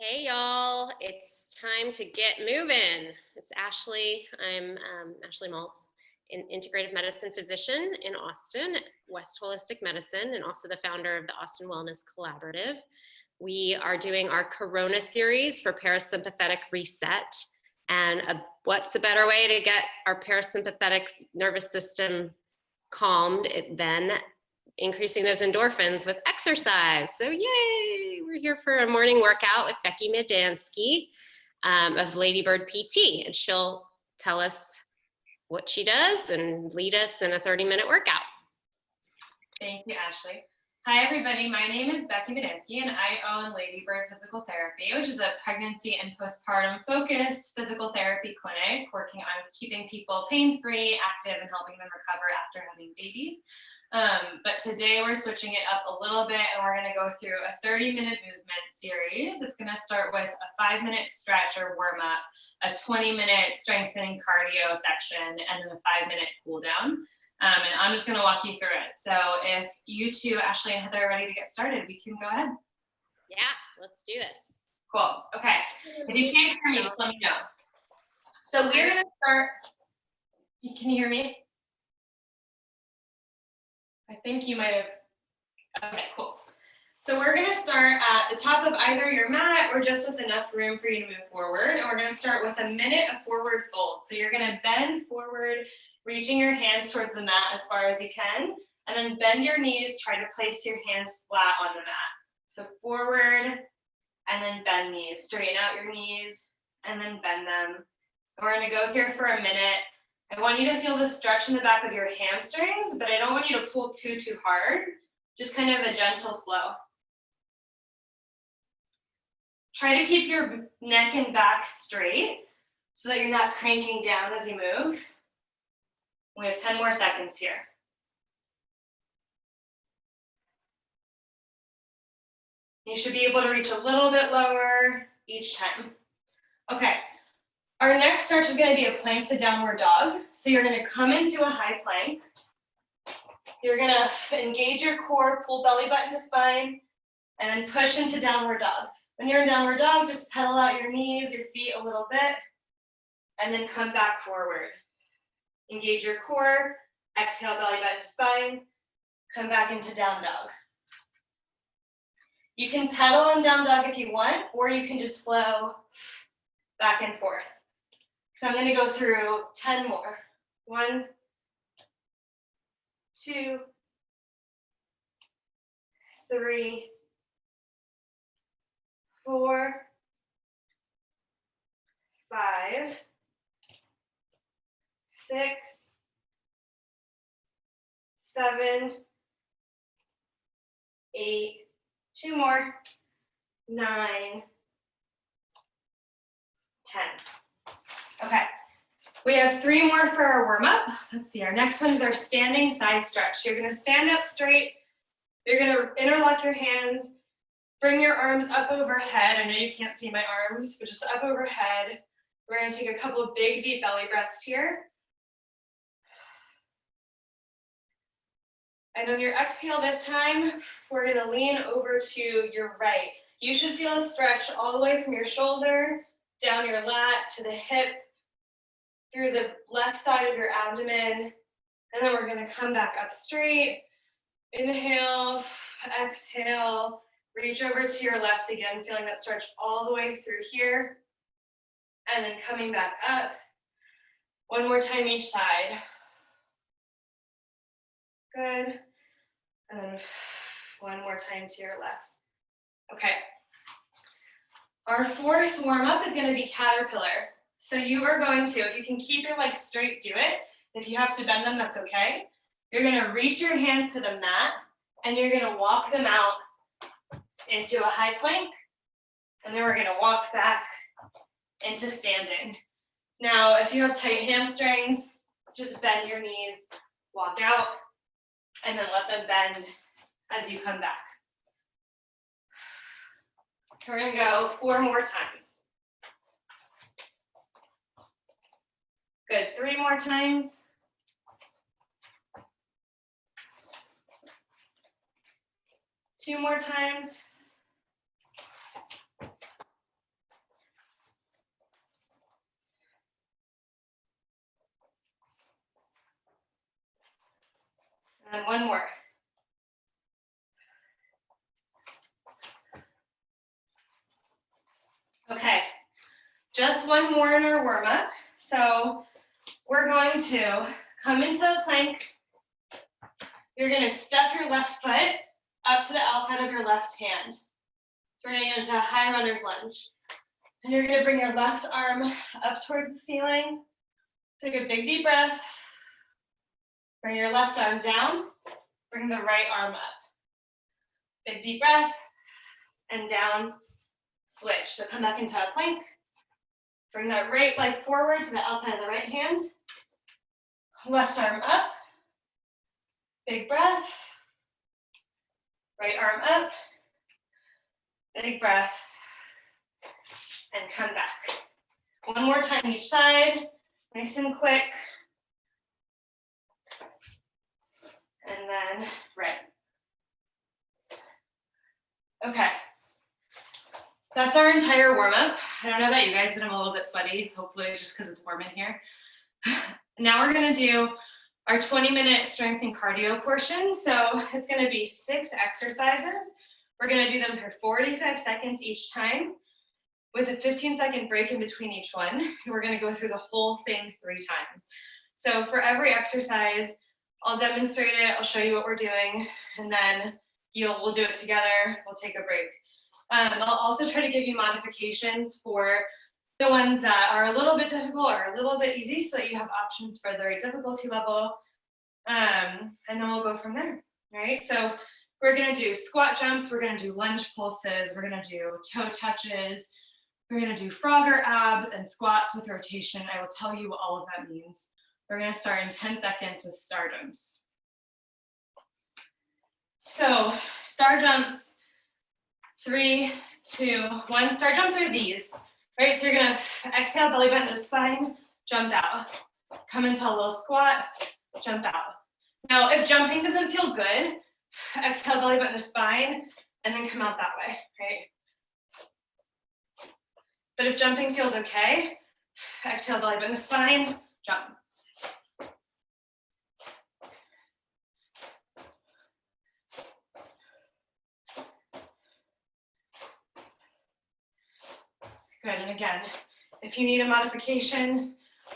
Hey y'all, it's time to get moving. It's Ashley. I'm Ashley Maltz, an integrative medicine physician in Austin, West Holistic Medicine, and also the founder of the Austin Wellness Collaborative. We are doing our Corona series for Parasympathetic Reset. And what's a better way to get our parasympathetic nervous system calmed than increasing those endorphins with exercise? So yay, we're here for a morning workout with Becky Maidansky of Ladybird PT, and she'll tell us what she does and lead us in a 30-minute workout. Thank you, Ashley. Hi, everybody. My name is Becky Maidansky, and I own Ladybird Physical Therapy, which is a pregnancy and postpartum focused physical therapy clinic working on keeping people pain-free, active, and helping them recover after having babies. But today we're switching it up a little bit, and we're going to go through a 30-minute movement series. It's going to start with a 5-minute stretch or warm-up, a 20-minute strengthening cardio section, and then a 5-minute cool-down. And I'm just going to walk you through it. So if you two, Ashley and Heather, are ready to get started, we can go ahead. Yeah, let's do this. Cool. Okay. If you can't hear me, just let me know. So we're going to start. Can you hear me? I think you might have. Okay, cool. So we're going to start at the top of either your mat or just with enough room for you to move forward. And we're going to start with a minute of forward fold. So you're going to bend forward, reaching your hands towards the mat as far as you can, and then bend your knees, try to place your hands flat on the mat. So forward, and then bend knees. Straighten out your knees, and then bend them. We're gonna go here for a minute. I want you to feel the stretch in the back of your hamstrings, but I don't want you to pull too hard. Just kind of a gentle flow. Try to keep your neck and back straight so that you're not cranking down as you move. We have 10 more seconds here. You should be able to reach a little bit lower each time. Okay, our next stretch is going to be a plank to downward dog. So you're going to come into a high plank. You're going to engage your core, pull belly button to spine, and then push into downward dog. When you're in downward dog, just pedal out your knees, your feet a little bit, and then come back forward. Engage your core, exhale belly button to spine, come back into down dog. You can pedal in down dog if you want, or you can just flow back and forth. So I'm going to go through 10 more. 1, 2, 3, 4, 5, 6, 7, 8, 2 more, 9, 10. Okay, we have 3 more for our warm-up. Let's see, our next one is our standing side stretch. You're gonna stand up straight. You're gonna interlock your hands, bring your arms up overhead. I know you can't see my arms, but just up overhead. We're gonna take a couple of big, deep belly breaths here. And on your exhale this time, we're going to lean over to your right. You should feel a stretch all the way from your shoulder, down your lat, to the hip, through the left side of your abdomen. And then we're going to come back up straight. Inhale, exhale, reach over to your left again, feeling that stretch all the way through here. And then coming back up. One more time each side. Good. And then one more time to your left. Okay. Our 4th warm-up is going to be caterpillar. So you are going to, if you can keep your legs straight, do it. If you have to bend them, that's okay. You're going to reach your hands to the mat, and you're going to walk them out into a high plank. And then we're going to walk back into standing. Now, if you have tight hamstrings, just bend your knees, walk out, and then let them bend as you come back. We're going to go 4 more times. Good. 3 more times. 2 more times. And one more. Okay, just one more in our warm up. So we're going to come into a plank. You're going to step your left foot up to the outside of your left hand. So we're going to get into a high runner's lunge. And you're going to bring your left arm up towards the ceiling. Take a big deep breath. Bring your left arm down. Bring the right arm up. Big deep breath. And down. Switch. So come back into a plank. Bring that right leg forward to the outside of the right hand. Left arm up. Big breath. Right arm up. Big breath. And come back. One more time each side. Nice and quick. And then right. Okay. That's our entire warm up. I don't know about you guys, but I'm a little bit sweaty. Hopefully it's just because it's warm in here. Now we're going to do our 20-minute strength and cardio portion. So it's going to be 6 exercises. We're going to do them for 45 seconds each time with a 15-second break in between each one. We're going to go through the whole thing 3 times. So for every exercise, I'll demonstrate it. I'll show you what we're doing, and then we'll do it together. We'll take a break. I'll also try to give you modifications for the ones that are a little bit difficult or a little bit easy so that you have options for the right difficulty level. And then we'll go from there, all right? So we're gonna do squat jumps, we're gonna do lunge pulses, we're gonna do toe touches, we're gonna do Frogger abs and squats with rotation. I will tell you what all of that means. We're gonna start in 10 seconds with star jumps. So star jumps, 3, 2, 1. Star jumps are these, right? So you're gonna exhale, belly button to the spine, jump out. Come into a little squat, jump out. Now, if jumping doesn't feel good, exhale, belly button to spine, and then come out that way, right? But if jumping feels okay, exhale, belly button to spine, jump. Good, and again, if you need a modification,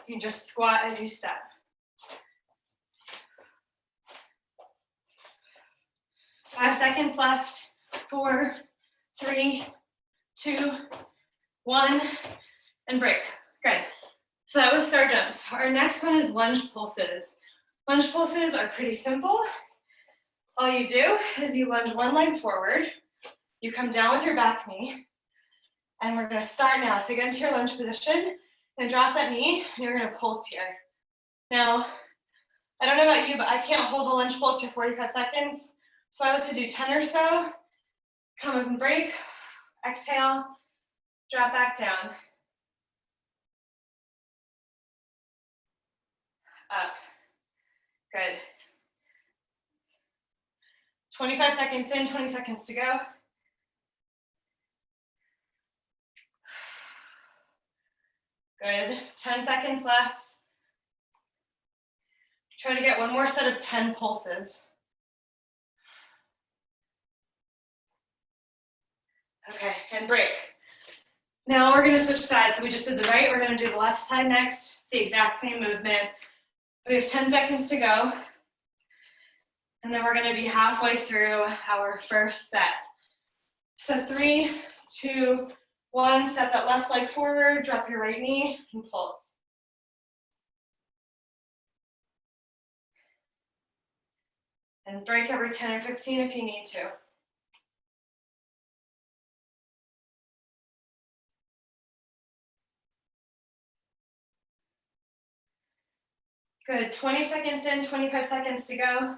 you can just squat as you step. Five seconds left. 4, 3, 2, 1, and break. Good. So that was star jumps. Our next one is lunge pulses. Lunge pulses are pretty simple. All you do is you lunge one leg forward, you come down with your back knee, and we're gonna start now. So get into your lunge position and drop that knee, and you're gonna pulse here. Now, I don't know about you, but I can't hold the lunge pulse for 45 seconds. So I like to do 10 or so, come up and break, exhale, drop back down. Up, good. 25 seconds in, 20 seconds to go. Good, 10 seconds left. Try to get one more set of 10 pulses. Okay, and break. Now we're gonna switch sides. So we just did the right, we're gonna do the left side next, the exact same movement. We have 10 seconds to go. And then we're gonna be halfway through our first set. So 3, 2, 1, step that left leg forward, drop your right knee, and pulse. And break every 10 or 15 if you need to. Good, 20 seconds in, 25 seconds to go.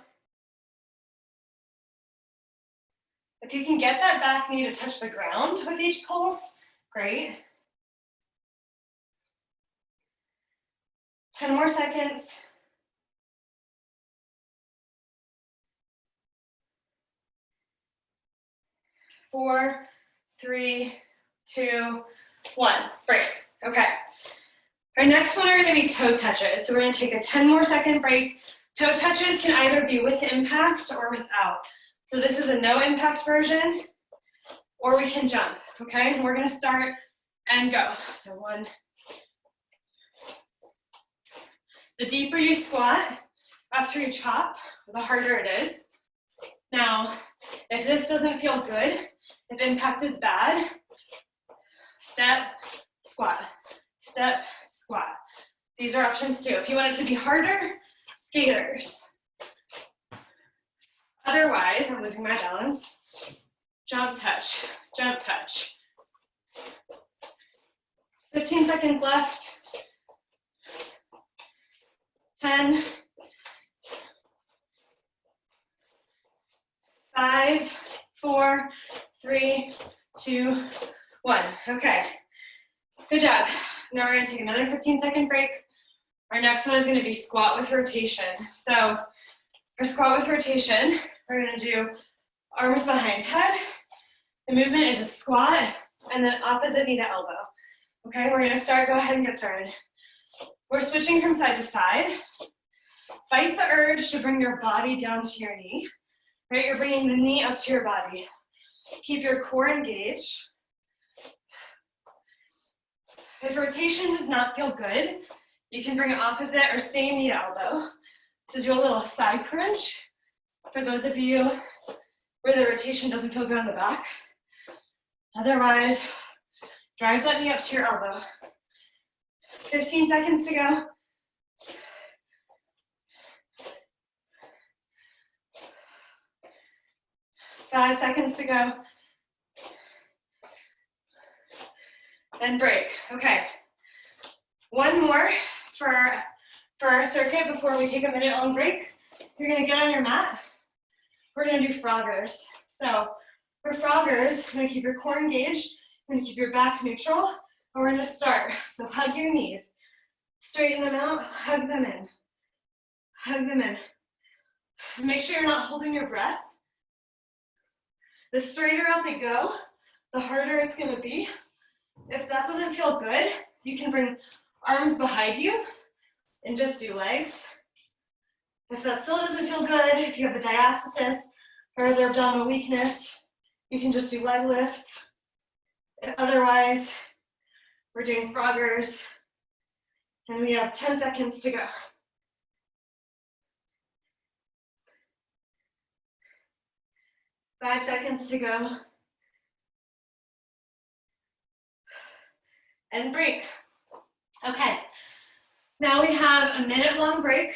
If you can get that back knee to touch the ground with each pulse, great. 10 more seconds. 4, 3, 2, 1, break. Okay. Our next one are gonna be toe touches. So we're gonna take a 10 more second break Toe touches can either be with impact or without. So this is a no impact version, or we can jump, okay? And we're gonna start and go. So 1. The deeper you squat after you chop, the harder it is. Now, if this doesn't feel good, if impact is bad, step, squat, step, squat. These are options too. If you want it to be harder, skaters. Otherwise, I'm losing my balance. Jump, touch, jump, touch. 15 seconds left. 10. 5, 4, 3, 2, 1. Okay, good job. Now we're gonna take another 15-second break. Our next one is gonna be squat with rotation. So for squat with rotation, we're gonna do arms behind head. The movement is a squat and then opposite knee to elbow. Okay, we're gonna start, go ahead and get started. We're switching from side to side. Fight the urge to bring your body down to your knee. Right, you're bringing the knee up to your body. Keep your core engaged. If rotation does not feel good, you can bring opposite or same knee to elbow. So do a little side crunch for those of you where the rotation doesn't feel good on the back. Otherwise, drive that knee up to your elbow. 15 seconds to go. 5 seconds to go. And break. Okay. One more for our circuit before we take a minute-long break. You're gonna get on your mat. We're gonna do froggers. So for froggers, you're gonna keep your core engaged, you're gonna keep your back neutral, and we're gonna start. So hug your knees. Straighten them out, hug them in. Hug them in. Make sure you're not holding your breath. The straighter out they go, the harder it's gonna be. If that doesn't feel good, you can bring arms behind you and just do legs. If that still doesn't feel good, if you have a diastasis or other abdominal weakness, you can just do leg lifts. Otherwise, we're doing froggers, and we have 10 seconds to go. 5 seconds to go. And break. Okay, now we have a minute-long break,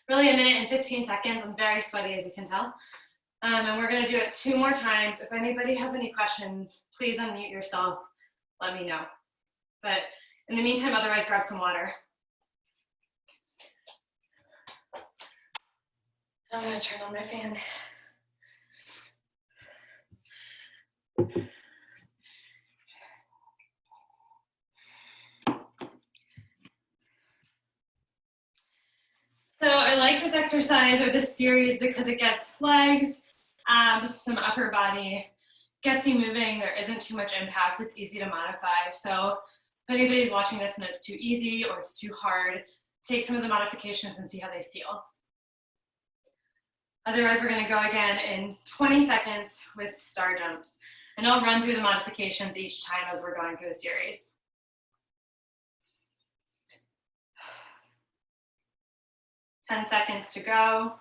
really a minute and 15 seconds. I'm very sweaty, as you can tell. And we're gonna do it 2 more times. If anybody has any questions, please unmute yourself, let me know. But in the meantime, otherwise grab some water. I'm gonna turn on my fan. So I like this exercise or this series because it gets legs, abs, some upper body, gets you moving. There isn't too much impact. It's easy to modify. So if anybody's watching this and it's too easy or it's too hard, take some of the modifications and see how they feel. Otherwise, we're going to go again in 20 seconds with star jumps. And I'll run through the modifications each time as we're going through the series. Ten seconds to go.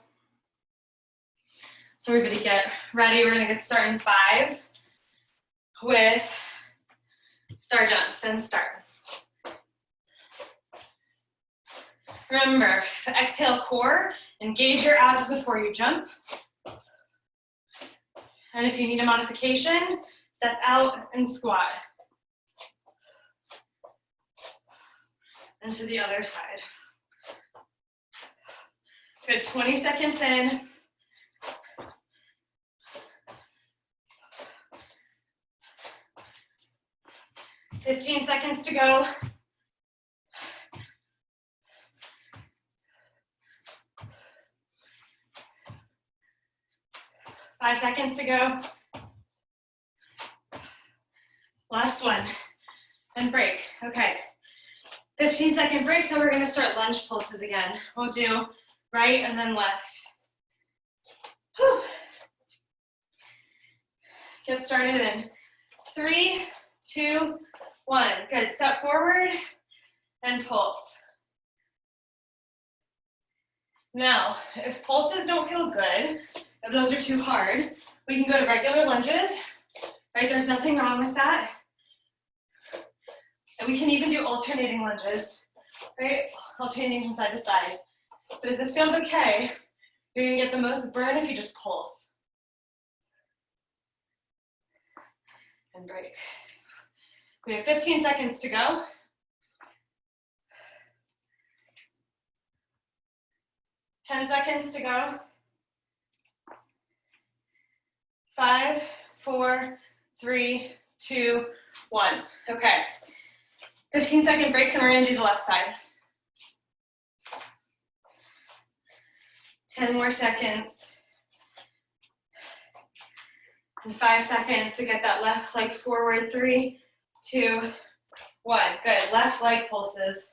So everybody get ready. We're going to get started in 5 with star jumps and start. Remember, exhale core, engage your abs before you jump. And if you need a modification, step out and squat. And to the other side. Good, 20 seconds in. $15 seconds to go. $5 seconds to go. Last one. And break. Okay. 15-second break, then we're going to start lunge pulses again. We'll do right, and then left. Whew. Get started in 3, 2, 1. Good, step forward and pulse. Now, if pulses don't feel good, if those are too hard, we can go to regular lunges, right? There's nothing wrong with that. And we can even do alternating lunges, right? Alternating from side to side. But if this feels okay, you're gonna get the most burn if you just pulse. And break. We have 15 seconds to go. 10 seconds to go. 5, 4, 3, 2, 1. Okay. 15-second break, then we're gonna do the left side. 10 more seconds. And 5 seconds to get that left leg forward. 3, 2, 1. Good, left leg pulses.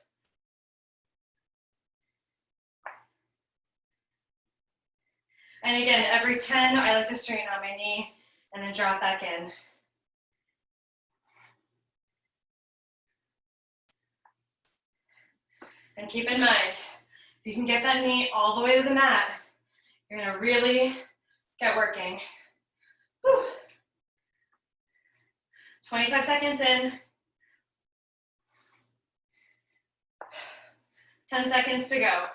And again, every 10, I like to straighten out my knee and then drop back in. And keep in mind, if you can get that knee all the way to the mat, you're gonna really get working. Whew. 25 seconds in. 10 seconds to go.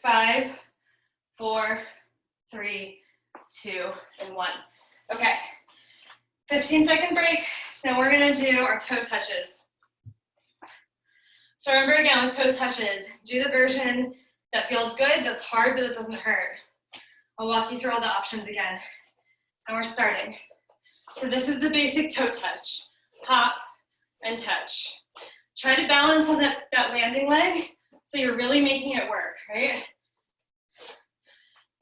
5, 4, 3, 2, and 1. Okay, 15-second break. Then we're gonna do our toe touches. So remember again with toe touches, do the version that feels good, that's hard, but that doesn't hurt. I'll walk you through all the options again. And we're starting. So this is the basic toe touch. Hop and touch. Try to balance on that landing leg so you're really making it work, right?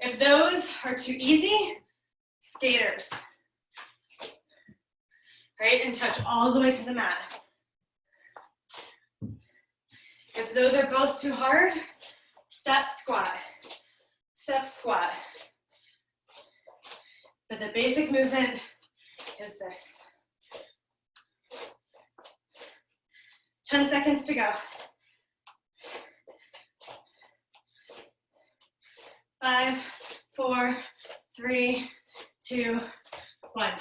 If those are too easy, skaters. Right, and touch all the way to the mat. If those are both too hard, step squat, step squat. But the basic movement is this. 10 seconds to go. 5, 4, 3, 2, 1.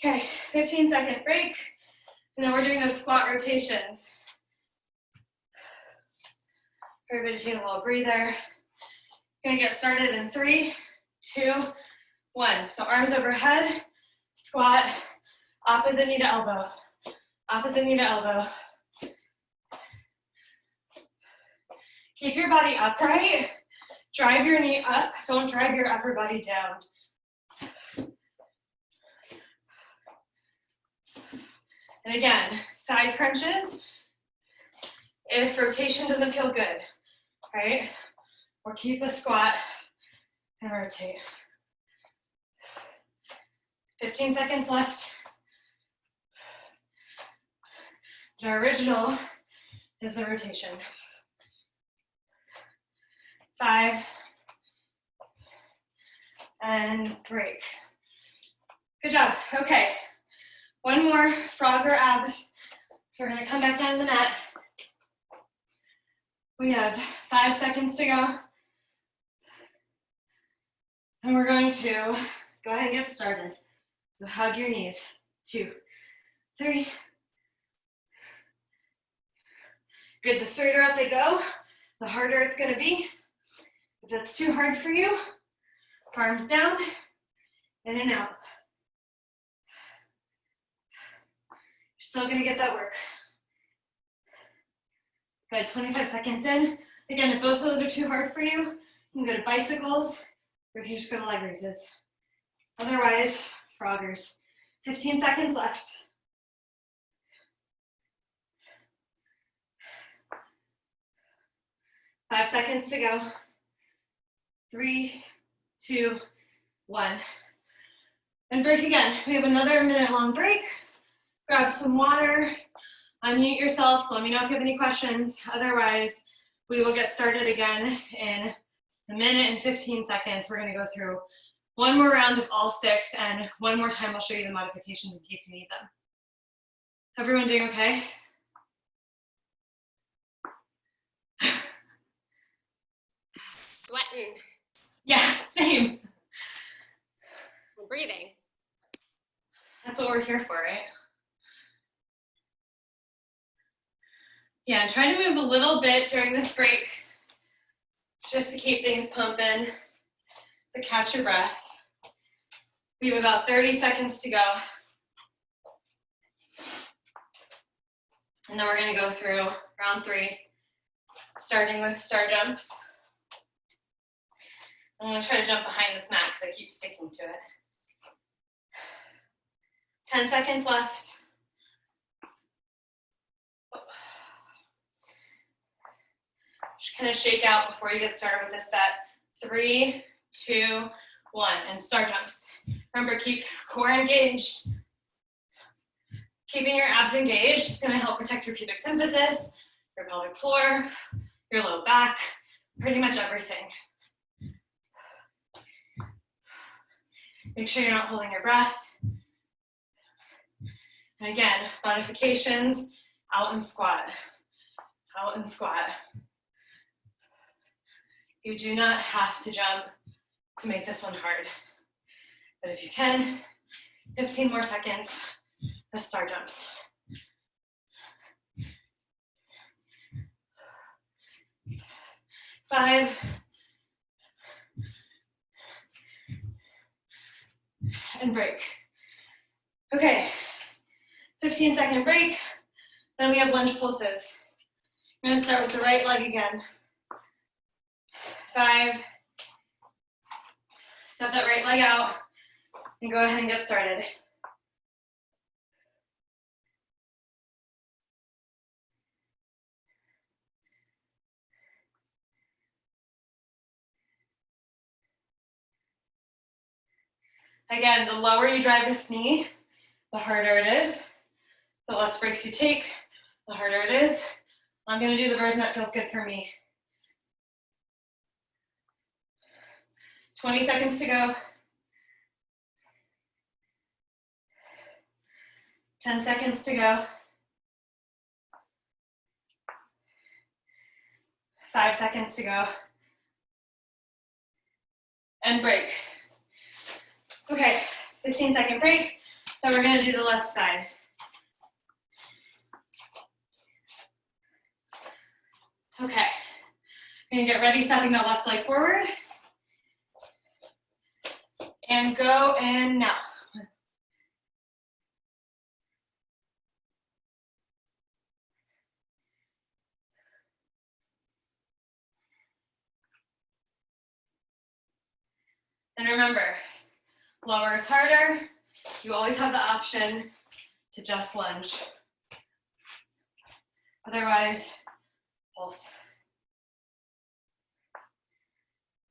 Okay, 15-second break, and then we're doing those squat rotations. Everybody take a little breather. Gonna get started in 3, 2, 1. So arms overhead, squat, opposite knee to elbow, opposite knee to elbow. Keep your body upright. Drive your knee up, don't drive your upper body down. And again, side crunches, if rotation doesn't feel good, right? Or keep the squat and rotate. 15 seconds left. And our original is the rotation. 5, and break. Good job, okay. One more, frog or abs. So we're gonna come back down to the mat. We have 5 seconds to go. And we're going to go ahead and get started. So hug your knees. 2, 3. Good, the straighter up they go, the harder it's gonna be. If that's too hard for you, arms down, in and out. You're still gonna get that work. Good, 25 seconds in. Again, if both of those are too hard for you, you can go to bicycles, or you can just go to leg raises. Otherwise, froggers. 15 seconds left. Five seconds to go. 3, 2, 1. And break again. We have another minute-long break. Grab some water, unmute yourself. Let me know if you have any questions. Otherwise, we will get started again in a minute and 15 seconds. We're going to go through one more round of all 6, and one more time I'll show you the modifications in case you need them. Everyone doing okay? Sweating. Yeah, same. I'm breathing. That's what we're here for, right? Yeah, and try to move a little bit during this break just to keep things pumping, but catch your breath. We have about 30 seconds to go. And then we're going to go through round 3, starting with star jumps. I'm going to try to jump behind this mat because I keep sticking to it. 10 seconds left. Just kind of shake out before you get started with this set. 3, 2, 1, and star jumps. Remember, keep core engaged. Keeping your abs engaged is going to help protect your pubic symphysis, your pelvic floor, your low back, pretty much everything. Make sure you're not holding your breath. And again, modifications, out and squat, out and squat. You do not have to jump to make this one hard. But if you can, 15 more seconds, the star jumps. 5, and break. Okay, 15-second break. Then we have lunge pulses. I'm gonna start with the right leg again. 5, step that right leg out, and go ahead and get started. Again, the lower you drive this knee, the harder it is. The less breaks you take, the harder it is. I'm gonna do the version that feels good for me. 20 seconds to go. 10 seconds to go. 5 seconds to go. And break. Okay, 15-second break. Then we're gonna do the left side. Okay, I'm gonna get ready, stepping that left leg forward. And go, and now. And remember, lower is harder. You always have the option to just lunge. Otherwise, pulse.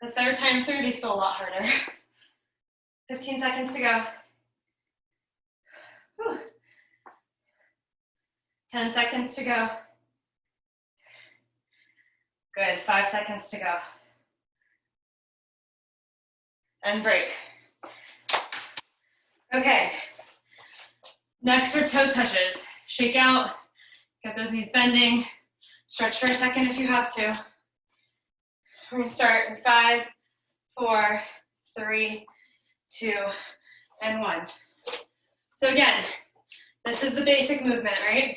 The third time through, these feel a lot harder. 15 seconds to go. Whew. 10 seconds to go. Good, 5 seconds to go. And break. Okay, next are toe touches. Shake out, get those knees bending. Stretch for a second if you have to. We're gonna start in 5, 4, 3, 2, and 1. So again, this is the basic movement, right?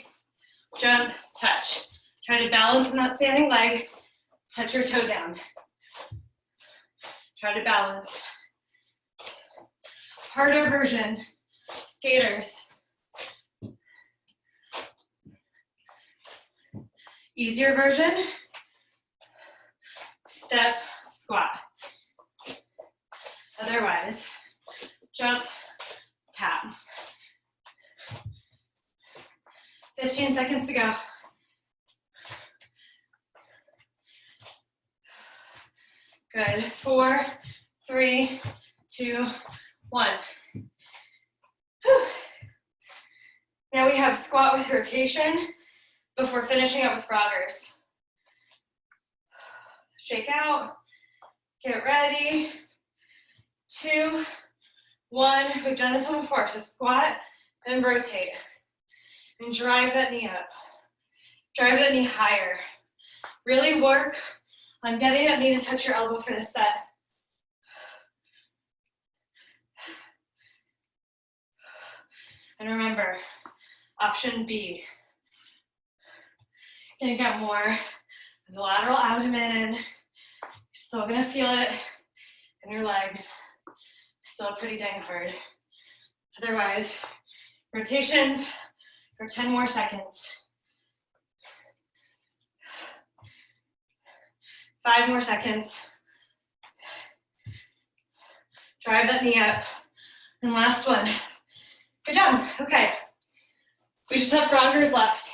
Jump, touch. Try to balance on that standing leg. Touch your toe down. Try to balance. Harder version, skaters. Easier version, step, squat. Otherwise, jump, tap. 15 seconds to go. Good, 4, 3, 2, 1. Whew. Now we have squat with rotation before finishing up with rockers. Shake out, get ready. 2, 1, we've done this one before, so squat and rotate. And drive that knee up. Drive that knee higher. Really work on getting that knee to touch your elbow for this set. And remember, option B. Gonna get more of the lateral abdomen and you're still gonna feel it in your legs. Still pretty dang hard. Otherwise, rotations for 10 more seconds. 5 more seconds. Drive that knee up. And last one. Good job. Okay. We just have rockers left.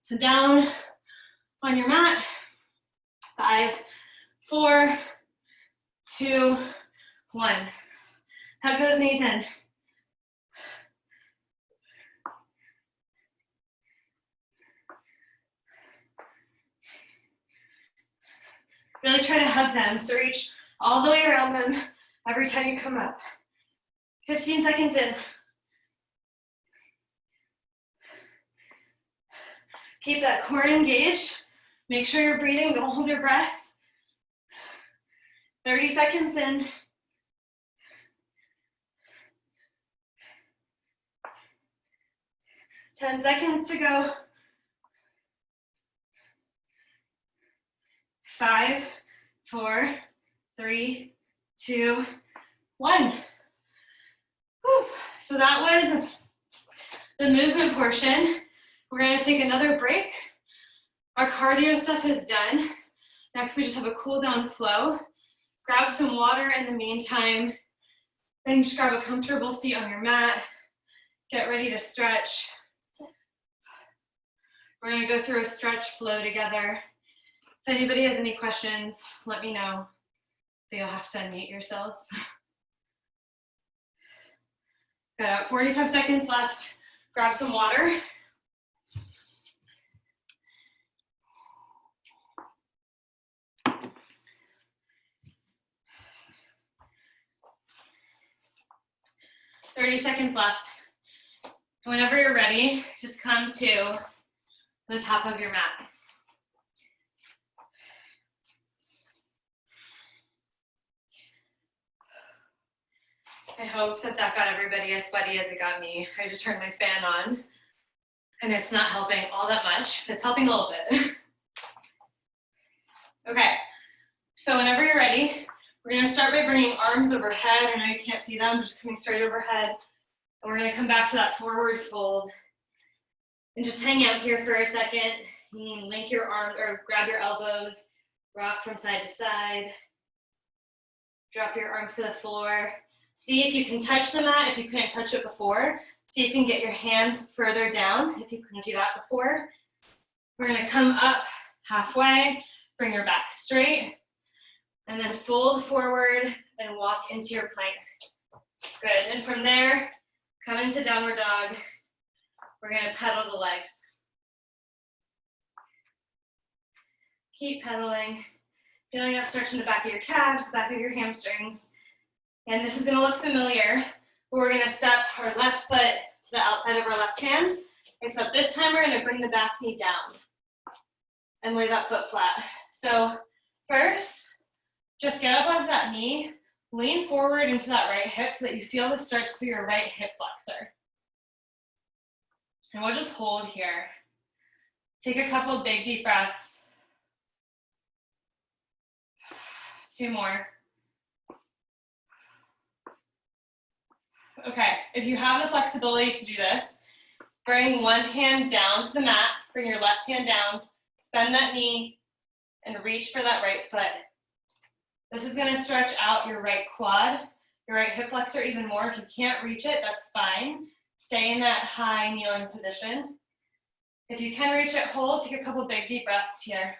So down on your mat. 5, 4, 2, 1. Hug those knees in. Really try to hug them, so reach all the way around them every time you come up. 15 seconds in. Keep that core engaged. Make sure you're breathing, don't hold your breath. 30 seconds in. 10 seconds to go. 5, 4, 3, 2, 1. Whew. So that was the movement portion. We're going to take another break. Our cardio stuff is done. Next, we just have a cool down flow. Grab some water in the meantime. Then just grab a comfortable seat on your mat. Get ready to stretch. We're going to go through a stretch flow together. If anybody has any questions, let me know. But you'll have to unmute yourselves. Got about 45 seconds left. Grab some water. $30 left. Whenever you're ready, just come to the top of your mat. I hope that got everybody as sweaty as it got me. I just turned my fan on and it's not helping all that much. It's helping a little bit. Okay, so whenever you're ready, we're gonna start by bringing arms overhead. I know you can't see them, just coming straight overhead. And we're gonna come back to that forward fold and just hang out here for a second. You can link your arms or grab your elbows, rock from side to side. Drop your arms to the floor. See if you can touch the mat. If you couldn't touch it before, see if you can get your hands further down if you couldn't do that before. We're gonna come up halfway, bring your back straight, and then fold forward and walk into your plank. Good, and from there, come into downward dog. We're gonna pedal the legs. Keep pedaling, feeling that stretch in the back of your calves, the back of your hamstrings. And this is gonna look familiar. We're gonna step our left foot to the outside of our left hand, except this time we're gonna bring the back knee down and lay that foot flat. So first, just get up off that knee, lean forward into that right hip so that you feel the stretch through your right hip flexor. And we'll just hold here. Take a couple big deep breaths. 2 more. Okay, if you have the flexibility to do this, bring one hand down to the mat, bring your left hand down, bend that knee, and reach for that right foot. This is gonna stretch out your right quad, your right hip flexor even more. If you can't reach it, that's fine. Stay in that high kneeling position. If you can reach it, hold, take a couple big deep breaths here.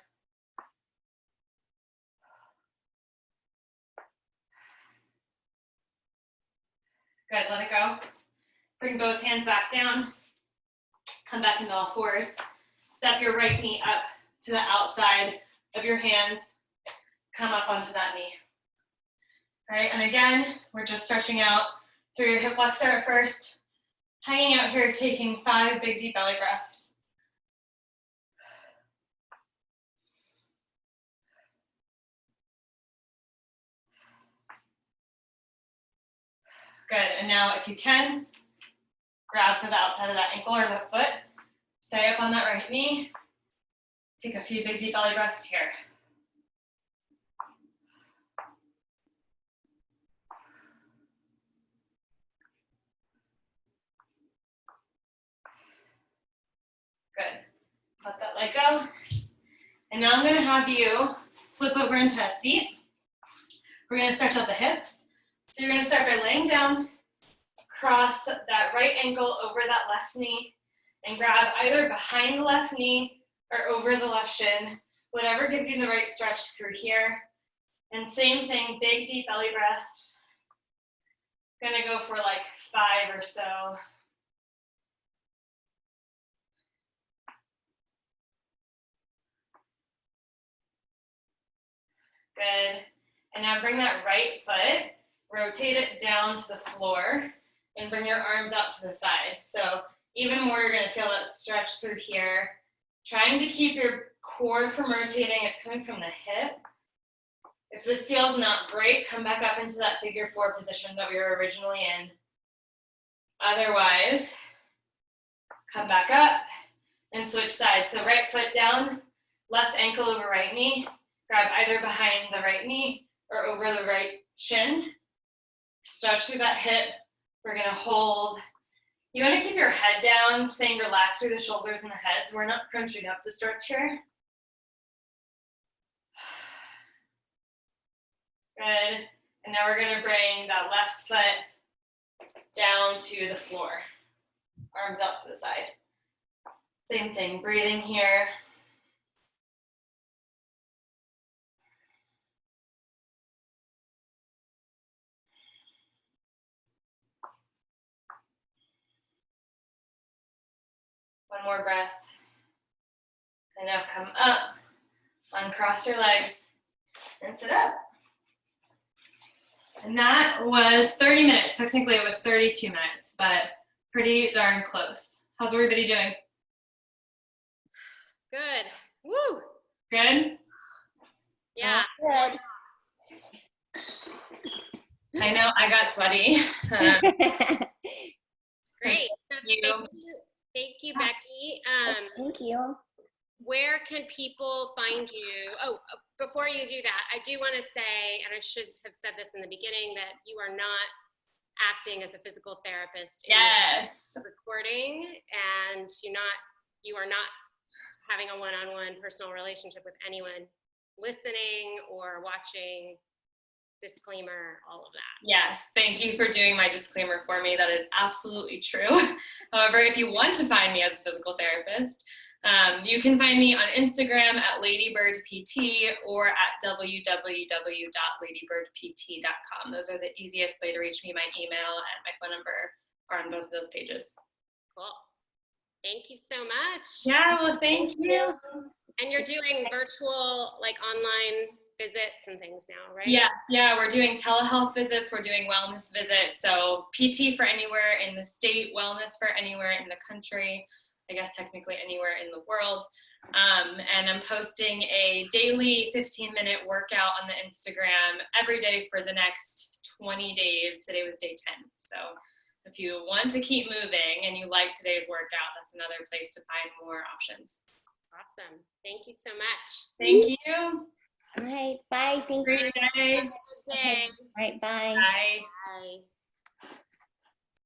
Good, let it go. Bring both hands back down. Come back into all fours. Step your right knee up to the outside of your hands. Come up onto that knee. All right, and again, we're just stretching out through your hip flexor at first. Hanging out here, taking 5 big deep belly breaths. Good, and now if you can, grab for the outside of that ankle or the foot. Stay up on that right knee. Take a few big deep belly breaths here. Good. Let that leg go. And now I'm going to have you flip over into a seat. We're going to stretch out the hips. So you're going to start by laying down, cross that right ankle over that left knee, and grab either behind the left knee or over the left shin, whatever gives you the right stretch through here. And same thing, big deep belly breaths. Gonna go for like 5 or so. Good. And now bring that right foot, rotate it down to the floor, and bring your arms out to the side. So even more, you're gonna feel that stretch through here. Trying to keep your core from rotating, it's coming from the hip. If this feels not great, come back up into that figure 4 position that we were originally in. Otherwise, come back up and switch sides. So right foot down, left ankle over right knee. Grab either behind the right knee or over the right shin. Stretch through that hip. We're gonna hold. You wanna keep your head down, saying relax through the shoulders and the head, so we're not crunching up to stretch here. Good. And now we're gonna bring that left foot down to the floor. Arms out to the side. Same thing, breathing here. One more breath. And now come up, uncross your legs, and sit up. And that was 30 minutes. Technically, it was 32 minutes, but pretty darn close. How's everybody doing? Good. Woo! Good? Yeah. Good. I know, I got sweaty. Great. So you. thank you, Becky. Thank you. Where can people find you? Oh, before you do that, I do want to say, and I should have said this in the beginning, that you are not acting as a physical therapist in Yes. the recording, and you are not having a one-on-one personal relationship with anyone listening or watching. Disclaimer, all of that. Yes, thank you for doing my disclaimer for me. That is absolutely true. However, if you want to find me as a physical therapist, you can find me on Instagram at ladybirdpt or at www.ladybirdpt.com. Those are the easiest way to reach me. My email and my phone number are on both of those pages. Cool. Thank you so much. Yeah, well, thank you. And you're doing virtual, like online visits and things now, right? Yes, yeah, we're doing telehealth visits, we're doing wellness visits, so PT for anywhere in the state, wellness for anywhere in the country, I guess technically anywhere in the world. And I'm posting a daily 15-minute workout on the Instagram every day for the next 20 days. Today was day 10. So if you want to keep moving and you like today's workout, that's another place to find more options. Awesome. Thank you so much. Thank you. All right. Bye. Thank you. Great day. Have a good day. All right. Bye. Bye. Bye.